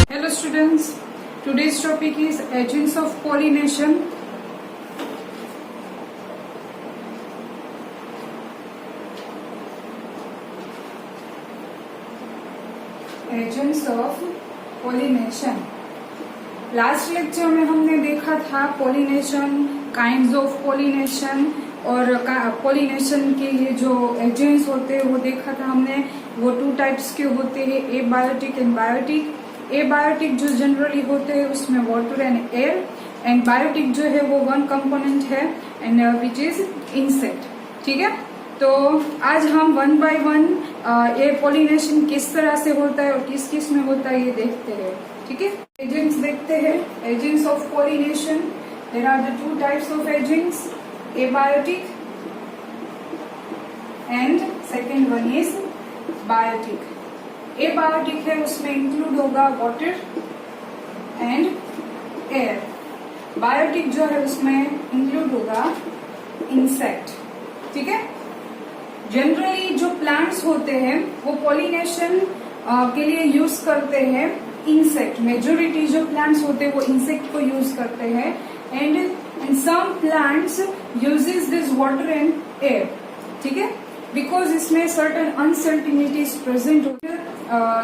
Hello students, today's topic is agents of pollination. Agents of pollination. Last lecture में हमने देखा था pollination, kinds of pollination और pollination के ये जो agents होते हैं वो देखा था हमने. वो 2 टाइप्स के होते हैं, एबायोटिक एंड बायोटिक. एबायोटिक जो जनरली होते हैं उसमें water and air, and biotic जो है वो 1 कंपोनेंट है एंड विच इज इंसेक्ट. ठीक है, तो आज हम 1 बाय 1 ये पॉलिनेशन किस तरह से होता है और किस किस में होता है ये देखते हैं. ठीक है, एजेंट्स देखते हैं. Agents of pollination, there are the 2 types of agents, abiotic and second one is biotic. Abiotic है उसमें इंक्लूड होगा वाटर एंड एयर. बायोटिक जो है उसमें इंक्लूड होगा इंसेक्ट. ठीक है, जनरली जो प्लांट्स होते हैं वो पॉलिनेशन के लिए यूज करते हैं इंसेक्ट. मेजोरिटी जो प्लांट्स होते हैं वो इंसेक्ट को यूज करते हैं and some plants uses this water and air. ठीक है, बिकॉज इसमें सर्टेन अनसर्टिनिटीज प्रेजेंट होते हैं.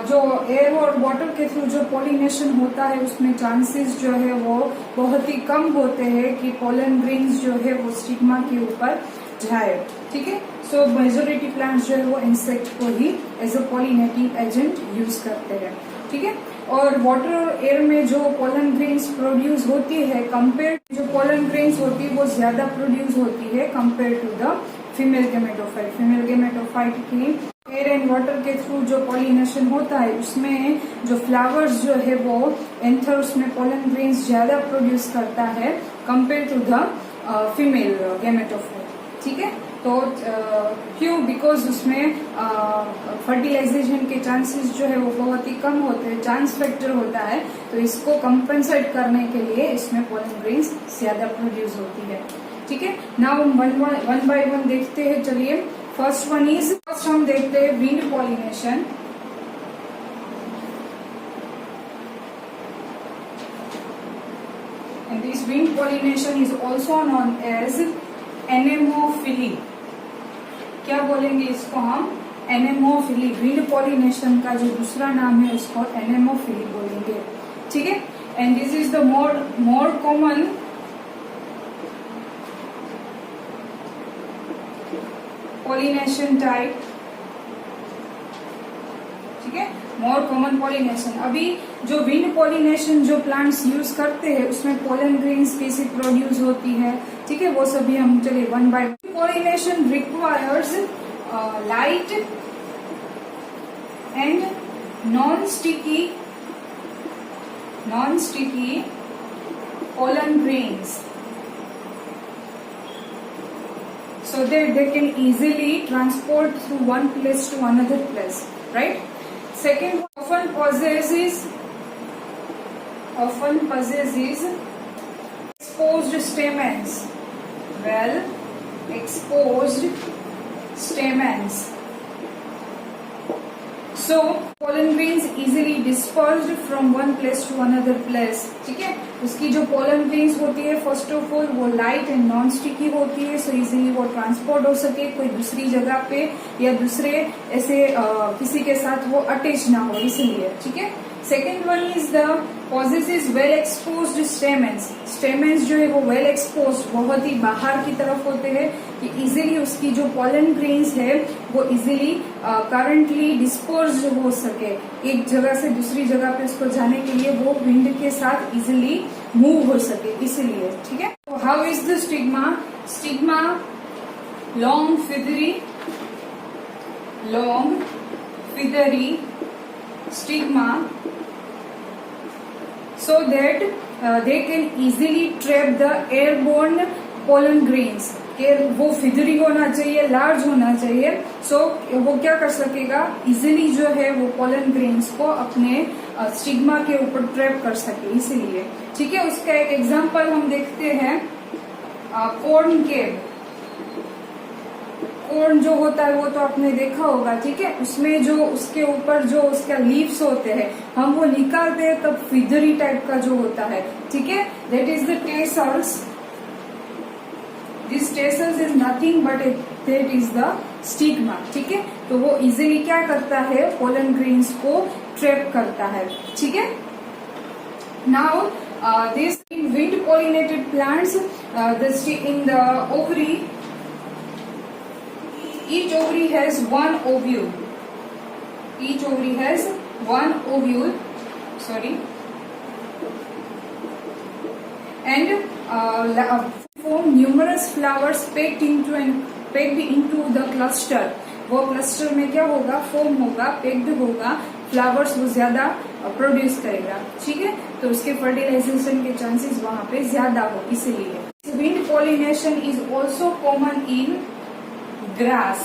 जो एयर और वाटर के थ्रू जो पॉलिनेशन होता है उसमें चांसेस जो है वो बहुत ही कम होते हैं कि पोलन ग्रेन्स जो है वो स्टिग्मा के ऊपर जाए. ठीक है, सो मेजोरिटी प्लांट्स जो है वो इंसेक्ट को ही as a pollinating agent use करते हैं. ठीक है, और वाटर और एयर में जो पोलन ग्रेन्स प्रोड्यूस होती है कंपेयर जो पोलन ग्रेन्स होती है वो ज्यादा प्रोड्यूस होती है compare to the female gametophyte. Female gametophyte की एयर एंड वाटर के थ्रू जो पॉलिनेशन होता है उसमें जो फ्लावर्स जो है वो एंथर उसमें पोलन ग्रेन्स ज्यादा प्रोड्यूस करता है compare to the female gametophyte. ठीक है, तो क्यों? बिकॉज उसमें फर्टिलाइजेशन के चांसेस जो है वो बहुत ही कम होते हैं, चांस फैक्टर होता है. तो इसको कंपेंसेट करने के लिए इसमें पोलन ग्रेन्स ज्यादा प्रोड्यूस होती है. ठीक है, नाउ हम 1 बाय 1 देखते हैं. चलिए, फर्स्ट हम देखते हैं wind pollination. And this wind pollination is also known as anemophily. क्या बोलेंगे इसको हम? एनेमोफिली. विंड पॉलिनेशन का जो दूसरा नाम है उसको एनेमोफिली बोलेंगे. ठीक है, and this is the more common pollination type. ठीक है, मोर कॉमन पॉलिनेशन. अभी जो विंड पॉलिनेशन जो प्लांट्स यूज करते हैं उसमें पोलन ग्रेन्स कैसे प्रोड्यूस होती है. ठीक है, वो सभी हम चलिए 1 by 1. Pollination requires light and non sticky pollen grains so that they can easily transport through one place to another place, right? Second, often possesses exposed stamens. Well exposed stamens. So pollen grains easily dispersed from one place to another place. ठीक है, उसकी जो pollen grains होती है first of all वो light and non sticky होती है, so easily वो ट्रांसपोर्ट हो सके कोई दूसरी जगह पे या दूसरे ऐसे किसी के साथ वो अटैच ना हो, इसलिए. ठीक है, second one is the possesses well exposed stamens. Stamens जो है वो वेल एक्सपोज्ड, बहुत ही बाहर की तरफ होते हैं कि इजीली उसकी जो पोलन ग्रेन्स है वो इजीली करंटली डिस्पोज हो सके, एक जगह से दूसरी जगह पे उसको जाने के लिए वो विंड के साथ इजीली मूव हो सके, इसलिए. ठीक है, तो how is the stigma long feathery stigma so that they can easily trap the airborne pollen grains. कि वो फिदरी होना चाहिए, लार्ज होना चाहिए, सो वो क्या कर सकेगा, इजिली जो है वो पोलन ग्रेन्स को अपने स्टिग्मा के ऊपर ट्रैप कर सके, इसीलिए. ठीक है, उसका एक एग्जांपल हम देखते हैं, कॉर्न कॉर्न जो होता है वो तो आपने देखा होगा, ठीक है। उसमें जो उसके ऊपर जो उसका लीव्स होते हैं, हम वो निकालते हैं तब फिदरी टाइप का जो होता है, ठीक है, that is the tassels. This tassels is nothing but that is the stigma, ठीक है। तो वो इजिली क्या करता है, पोलन ग्रेन्स को ट्रैप करता है, ठीक है। Now this in wind pollinated plants, in the ovary, each ovary has one ovule. Each ovary has one ovule, sorry, and form numerous flowers packed into the cluster. वो cluster में क्या होगा, form होगा, packed होगा, flowers वो ज्यादा produce करेगा, ठीक है। तो उसके फर्टिलाइजेशन के चांसेस वहां पे ज्यादा हो, इसीलिए wind pollination is also common in grass.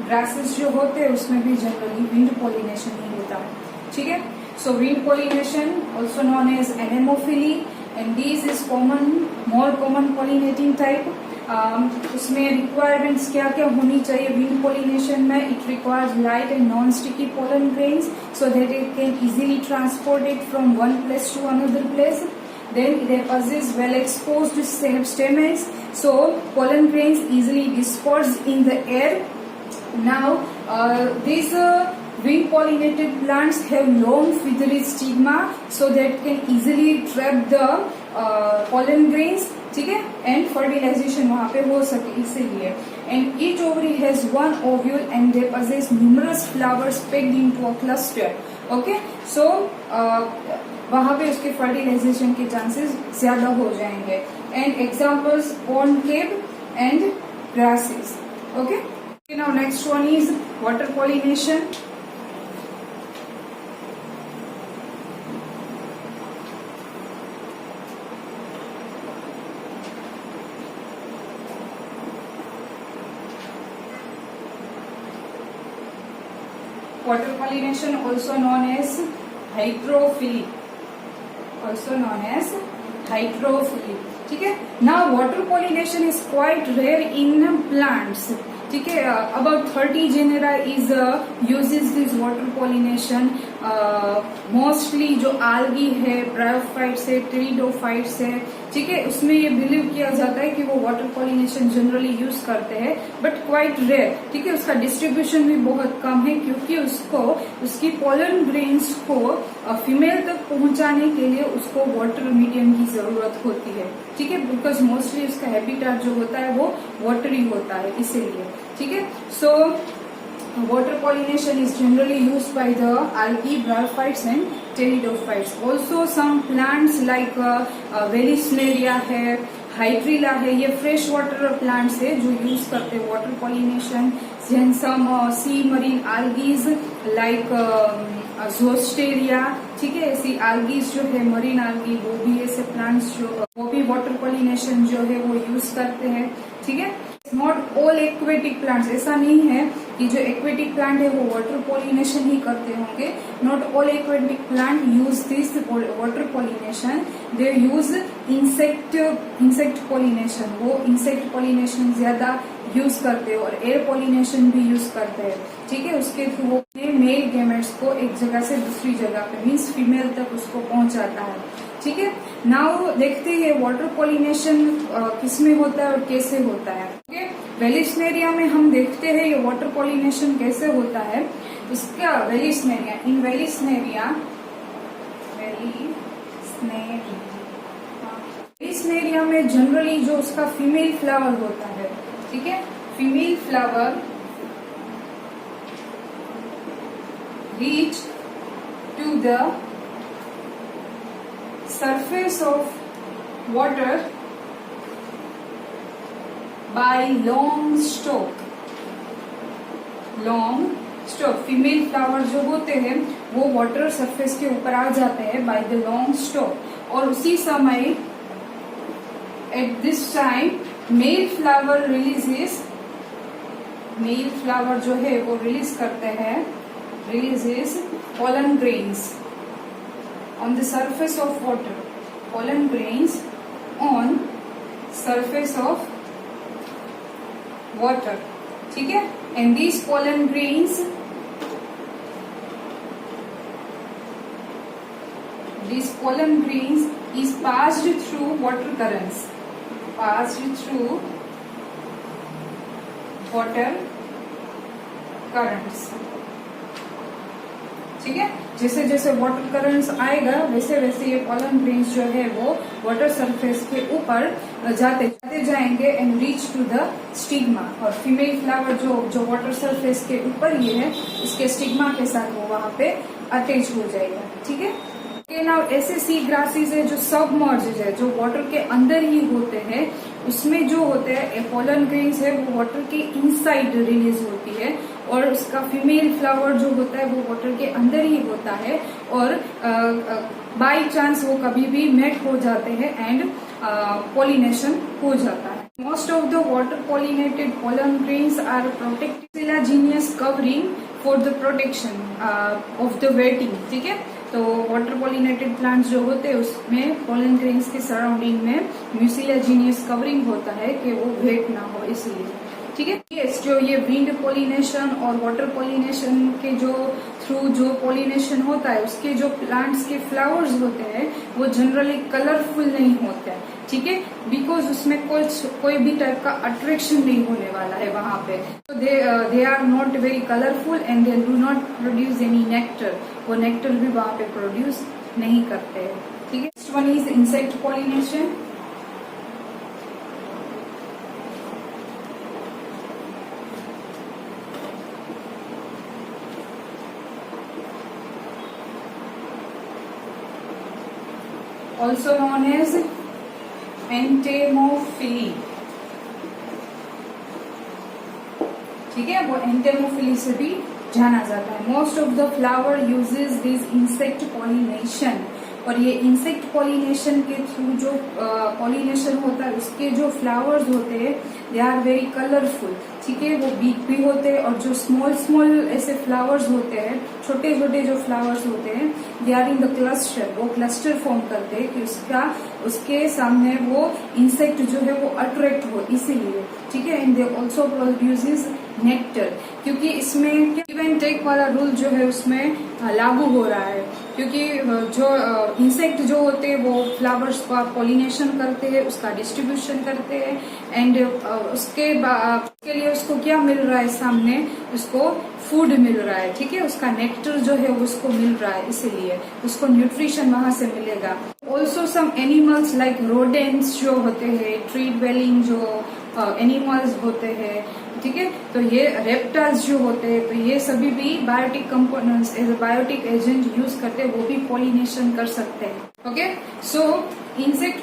Grasses जो होते हैं उसमें भी जनरली विंड पॉलिनेशन ही होता है, ठीक है। So wind pollination also known as anemophily, and this is common, more common pollinating type. उसमें रिक्वायरमेंट्स क्या क्या होनी चाहिए विंड पॉलिनेशन में, it requires light and non sticky pollen grains so that it can easily transport it from one place to another place. Then they possess well exposed stamens, so pollen grains easily disperse in the air. Now these wind pollinated plants have long feathery stigma so that can easily trap the pollen grains, ठीक है, and fertilisation वहां पे हो सके, इसीलिए। And each ovary has one ovule and they possess numerous flowers packed into a cluster, okay. So वहां पे उसके फर्टिलाइजेशन के चांसेस ज्यादा हो जाएंगे। And examples corncob and grasses, okay. Now next one is water pollination. Water pollination also known as hydrophily, ठीक है। Now water pollination is quite rare in plants, ठीक है। About 30 genera is uses this water pollination. Mostly जो algae है, bryophytes है, pteridophytes है, ठीक है, उसमें ये बिलीव किया जाता है कि वो वाटर पॉलिनेशन जनरली यूज करते हैं, बट क्वाइट रेयर, ठीक है। उसका डिस्ट्रीब्यूशन भी बहुत कम है क्योंकि उसकी पोलन ग्रेन्स को फीमेल तक पहुंचाने के लिए उसको वाटर मीडियम की जरूरत होती है, ठीक है, बिकॉज मोस्टली उसका हैबिटेट जो होता है वो वाटरी होता है, इसीलिए, ठीक है। सो water pollination is generally used by the algae, bryophytes and pteridophytes. Also some plants like Vallisneria है, Hydrilla है, ये फ्रेश वाटर प्लांट्स है जो यूज करते हैं water pollination. Then some sea marine algae like Zoosteria, ठीक है, ऐसी algae जो है मरीन algae, वो भी ऐसे प्लांट्स जो वो भी वाटर पॉलिनेशन जो है वो यूज करते हैं, ठीक है। नॉट ऑल एक्वेटिक प्लांट्स, ऐसा नहीं है कि जो एक्वेटिक प्लांट है वो वाटर पॉलिनेशन ही करते होंगे। Not all aquatic plant use this water pollination, they use insect pollination, वो इंसेक्ट पॉलिनेशन ज्यादा यूज करते हैं और एयर पॉलिनेशन भी यूज करते हैं, ठीक है। उसके थ्रू वो मेल गैमेट्स को एक जगह से दूसरी जगह पे मीन्स फीमेल तक उसको पहुंचाता है, ठीक है। नाउ देखते हैं वाटर पॉलिनेशन किसमें होता है और कैसे होता है, ओके। वेलिस्नेरिया में हम देखते हैं ये वाटर पॉलिनेशन कैसे होता है। इसका वेलिस्नेरिया, इन वेलिस्नेरिया में जनरली जो उसका फीमेल फ्लावर होता है, ठीक है, female flower reach to the surface of water by long stalk. Female flower जो होते हैं वो वाटर सरफेस के ऊपर आ जाते हैं बाय द लॉन्ग स्टॉक, और उसी समय at this time male flower जो है वो रिलीज करते हैं, releases pollen grains on the surface of water, pollen grains on surface of water. ठीक है, and these pollen grains is passed through water currents. ठीक है, जैसे जैसे वाटर करंट्स आएगा वैसे वैसे ये पोलन ग्रेन्स जो है वो वाटर सरफेस के ऊपर जाते जाएंगे and reach to the stigma. और फीमेल फ्लावर जो वाटर सरफेस के ऊपर ये है, उसके स्टिग्मा के साथ वो वहां पे अटैच हो जाएगा. ठीक है, नाउ ऐसे सी ग्रासेस है जो सबमर्ज्ड है, जो वाटर के अंदर ही होते हैं, उसमें जो होते हैं पोलन ग्रेन्स है वो वाटर के इनसाइड रिलीज होती है, और उसका फीमेल फ्लावर जो होता है वो वाटर के अंदर ही होता है, और बाय चांस वो कभी भी मेट हो जाते हैं एंड पॉलिनेशन हो जाता है. Most of the water pollinated pollen grains are protective covering for the protection of the wetting. ठीक है, तो वाटर पॉलिनेटेड प्लांट्स जो होते हैं उसमें पोलन ग्रेन्स के सराउंडिंग में म्यूसिलाजिनियस कवरिंग होता है कि वो वेट ना हो, इसलिए. ठीक है, यस, जो ये विंड पॉलिनेशन और वाटर पॉलिनेशन के जो थ्रू जो पॉलिनेशन होता है, उसके जो प्लांट्स के फ्लावर्स होते हैं वो जनरली कलरफुल नहीं होते हैं. ठीक है, बिकॉज उसमें कोई भी टाइप का अट्रैक्शन नहीं होने वाला है वहां पे. तो they are not very colourful and they do not produce any nectar. वो नेक्टर भी वहां पे प्रोड्यूस नहीं करते हैं. ठीक है, next one is insect pollination. also known as entomophily. ठीक है, वो एंटेमोफिली से भी जाना जाता है. Most of the flower uses this insect pollination, और ये इंसेक्ट पॉलिनेशन के थ्रू जो पॉलिनेशन होता है उसके जो फ्लावर्स होते हैं दे आर वेरी कलरफुल. ठीक है, वो बिग भी होते हैं, और जो स्मॉल ऐसे फ्लावर्स होते हैं, छोटे छोटे जो फ्लावर्स होते हैं, they are in the cluster. वो क्लस्टर फॉर्म करते हैं कि उसके सामने वो इंसेक्ट जो है वो अट्रैक्ट हो, इसीलिए. ठीक है, and they also produces nectar, क्योंकि इसमें गिव एंड टेक वाला रूल जो है उसमें लागू हो रहा है, क्योंकि जो इंसेक्ट जो होते हैं वो फ्लावर्स का पॉलिनेशन करते हैं, उसका डिस्ट्रीब्यूशन करते हैं, एंड उसके लिए उसको क्या मिल रहा है सामने, उसको फूड मिल रहा है. ठीक है, उसका नेक्टर जो है उसको मिल रहा है, इसीलिए उसको न्यूट्रिशन वहां से मिलेगा. Also some animals like rodents जो होते हैं, ट्री ड्वेलिंग जो एनिमल्स होते हैं. ठीक है, तो ये रेप्टाइल्स जो होते हैं, तो ये सभी भी biotic components as a biotic agent use करते हैं, वो भी पॉलिनेशन कर सकते हैं. ओके, सो इंसेक्ट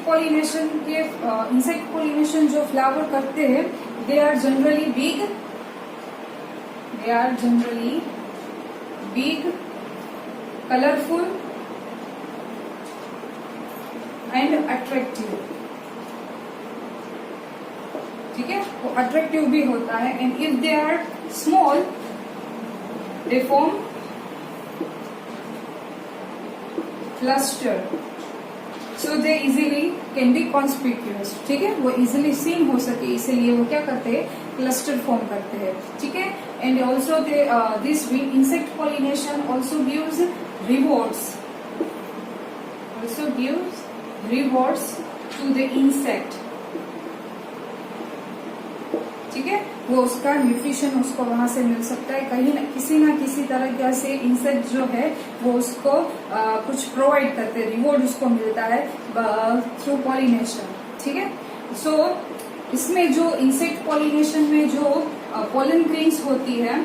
पॉलिनेशन जो फ्लावर करते हैं they are generally big, colourful and attractive. ठीक है, वो अट्रैक्टिव भी होता है. And if they are small they form cluster, so they easily can be conspicuous. ठीक है, वो इजीली सीन हो सके, इसीलिए वो क्या करते हैं, क्लस्टर फॉर्म करते हैं. ठीक है, and also this insect pollination also gives rewards to the insect. ठीक है, वो उसका न्यूट्रिशन उसको वहां से मिल सकता है, कहीं किसी ना किसी तरह से इंसेक्ट जो है वो उसको कुछ प्रोवाइड करते हैं, रिवॉर्ड उसको मिलता है थ्रू पॉलिनेशन. ठीक है, सो इसमें जो इंसेक्ट पॉलिनेशन में जो पोलन ग्रेन्स होती है,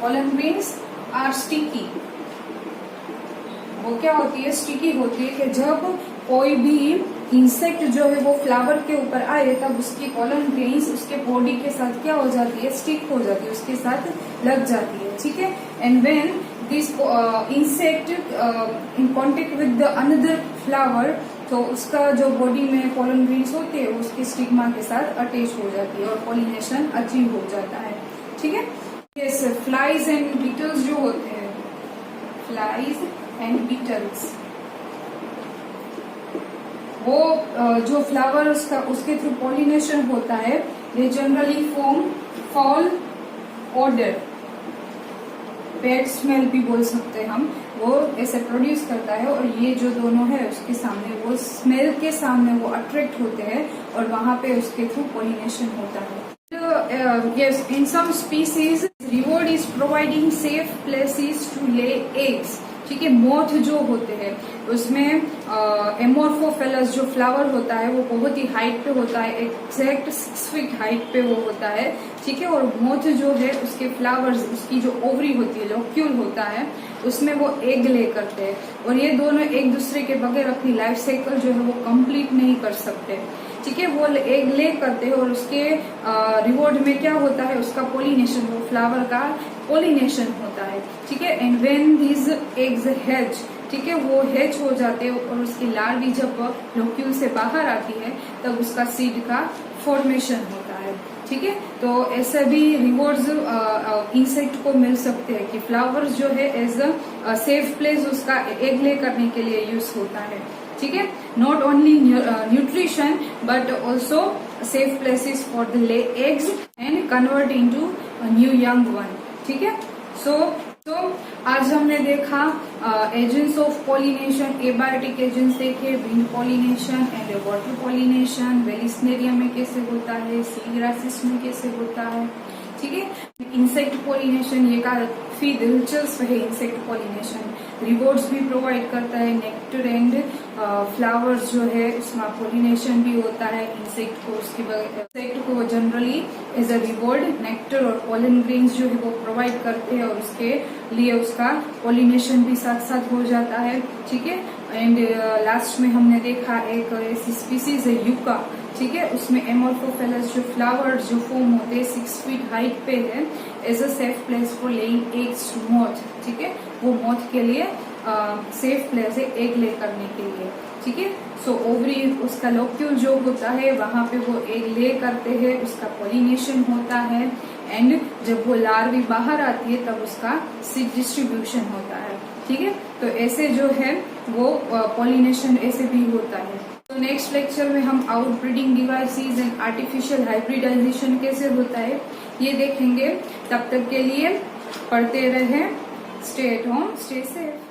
पोलन ग्रेन्स आर स्टिकी. वो क्या होती है, स्टिकी होती है, कि जब कोई भी इंसेक्ट जो है वो फ्लावर के ऊपर आए तब उसकी पोलन ग्रेन्स उसके बॉडी के साथ क्या हो जाती है, स्टिक हो जाती है, उसके साथ लग जाती है. ठीक है, and when this insect in contact with the another flower, तो उसका जो बॉडी में पोलन ग्रेन्स होती है उसके स्टिग्मा के साथ अटैच हो जाती है और पॉलिनेशन अचीव हो जाता है. ठीक है, यस, फ्लाइज एंड बीटल्स जो होते हैं, फ्लाइज एंड बीटल्स वो जो फ्लावर उसके थ्रू पॉलिनेशन होता है, ये generally form fall order, bad smell भी बोल सकते हैं हम, वो ऐसे प्रोड्यूस करता है। और ये जो दोनों है उसके सामने, वो स्मेल के सामने वो अट्रैक्ट होते हैं और वहां पे उसके थ्रू पॉलिनेशन होता है। Yes, in some species, reward is providing safe places to lay eggs. ठीक है, मोथ जो होते हैं उसमें एमोर्फोफेलस जो फ्लावर होता है वो बहुत ही हाइट पे होता है, एग्जैक्ट 6 फीट हाइट पे वो होता है। ठीक है, और मोथ जो है उसके फ्लावर्स, उसकी जो ओवरी होती है, लोक्यूल होता है, उसमें वो एग ले करते हैं। और ये दोनों एक दूसरे के बगैर अपनी लाइफ साइकिल जो है वो कंप्लीट नहीं कर सकते। ठीक है, वो एग ले करते हैं और उसके रिवॉर्ड में क्या होता है, उसका पोलिनेशन, वो फ्लावर का पोलिनेशन होता है। ठीक है, and when these eggs hatch, ठीक है, वो हैच हो जाते हैं और उसकी लार्वी जब लोक्यूल से बाहर आती है तब उसका सीड का फॉर्मेशन होता है। ठीक है, तो ऐसे भी रिवॉर्ड्स इंसेक्ट को मिल सकते हैं कि फ्लावर्स जो है एज अ सेफ प्लेस उसका एग ले करने के लिए यूज होता है। ठीक है, not only nutrition but also safe places for the lay eggs and convert into new young one. ठीक है, तो आज हमने देखा agents of pollination, abiotic agents देखे, wind pollination and water pollination, Vallisneria में कैसे होता है, सी ग्रासेस में कैसे होता है। ठीक है, इंसेक्ट पॉलिनेशन ये काफी दिलचस्प है। इंसेक्ट पॉलिनेशन रिवॉर्ड्स भी प्रोवाइड करता है, नेक्टर एंड फ्लावर्स जो है उसमें पॉलिनेशन भी होता है। इंसेक्ट को generally as a reward nectar और पॉलन ग्रेन्स जो है वो प्रोवाइड करते हैं और उसके लिए उसका पॉलिनेशन भी साथ साथ हो जाता है। ठीक है, एंड लास्ट में हमने देखा एक ऐसी स्पीसीज है यूका। ठीक है, उसमें एमोर्फोफेलस जो फ्लावर्स जो फॉर्म होते हैं 6 फीट हाइट पे है, as a safe place for laying eggs to moth. ठीक है, वो मोथ के लिए सेफ प्लेस है एग ले करने के लिए। ठीक है, सो ओवरी उसका लोक्यूल जो होता है वहां पे वो एग ले करते हैं, उसका पॉलिनेशन होता है एंड जब वो लार्वी बाहर आती है तब उसका सीड डिस्ट्रीब्यूशन होता है। ठीक है, तो ऐसे जो है वो पॉलिनेशन ऐसे भी होता है। तो नेक्स्ट लेक्चर में हम outbreeding devices and artificial hybridisation कैसे होता है ये देखेंगे। तब तक के लिए पढ़ते रहें, stay at home, stay safe.